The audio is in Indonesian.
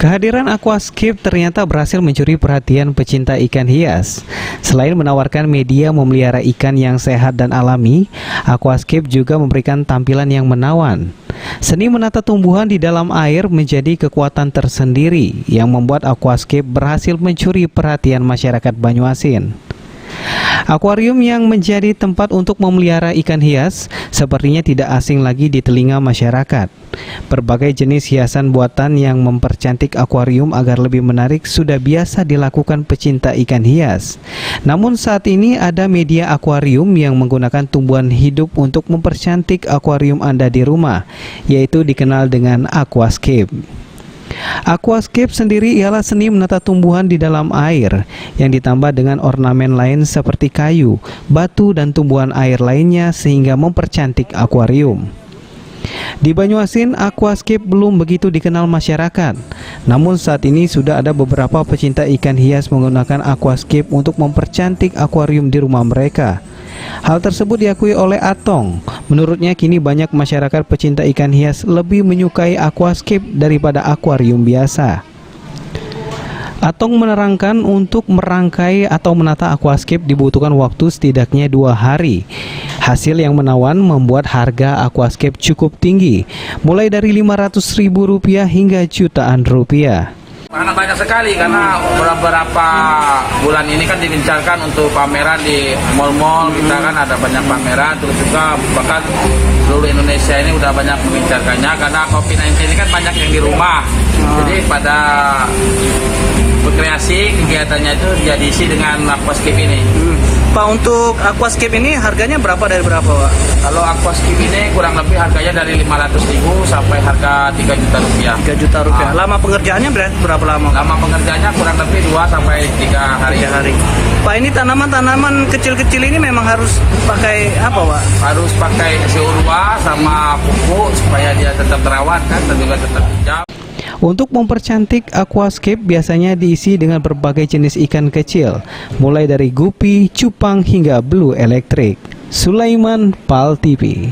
Kehadiran Aquascape ternyata berhasil mencuri perhatian pecinta ikan hias. Selain menawarkan media memelihara ikan yang sehat dan alami, Aquascape juga memberikan tampilan yang menawan. Seni menata tumbuhan di dalam air menjadi kekuatan tersendiri yang membuat Aquascape berhasil mencuri perhatian masyarakat Banyuasin. Akuarium yang menjadi tempat untuk memelihara ikan hias sepertinya tidak asing lagi di telinga masyarakat. Berbagai jenis hiasan buatan yang mempercantik akuarium agar lebih menarik sudah biasa dilakukan pecinta ikan hias. Namun saat ini ada media akuarium yang menggunakan tumbuhan hidup untuk mempercantik akuarium Anda di rumah, yaitu dikenal dengan Aquascape. Aquascape sendiri ialah seni menata tumbuhan di dalam air yang ditambah dengan ornamen lain seperti kayu, batu, dan tumbuhan air lainnya sehingga mempercantik akuarium. Di Banyuasin, Aquascape belum begitu dikenal masyarakat. Namun saat ini sudah ada beberapa pecinta ikan hias menggunakan Aquascape untuk mempercantik akuarium di rumah mereka. Hal tersebut diakui oleh Atong. Menurutnya kini banyak masyarakat pecinta ikan hias lebih menyukai Aquascape daripada akuarium biasa. Atong menerangkan untuk merangkai atau menata Aquascape dibutuhkan waktu setidaknya 2 hari. Hasil yang menawan membuat harga Aquascape cukup tinggi, mulai dari Rp500.000 hingga jutaan rupiah. Karena banyak sekali, karena beberapa bulan ini kan digencarkan untuk pameran di mal-mal, kita kan ada banyak pameran, terus juga bahkan seluruh Indonesia ini udah banyak mengincarkannya karena COVID-19 ini kan banyak yang di rumah. Jadi pada berkreasi kegiatannya itu diisi dengan Aquascape ini. Pak, untuk Aquascape ini harganya berapa dari berapa, Pak? Kalau Aquascape ini kurang lebih harganya dari Rp500.000 sampai harga Rp3 juta. Rp3 juta. Lama pengerjaannya berapa lama? Lama pengerjaannya kurang lebih 2 sampai 3 hari. 3 hari. Pak, ini tanaman-tanaman kecil-kecil ini memang harus pakai apa, Pak? Harus pakai urwa sama pupuk supaya dia tetap terawat kan, dan juga tetap hijau. Untuk mempercantik Aquascape biasanya diisi dengan berbagai jenis ikan kecil, mulai dari gupi, cupang, hingga blue elektrik. Sulaiman, PAL TV.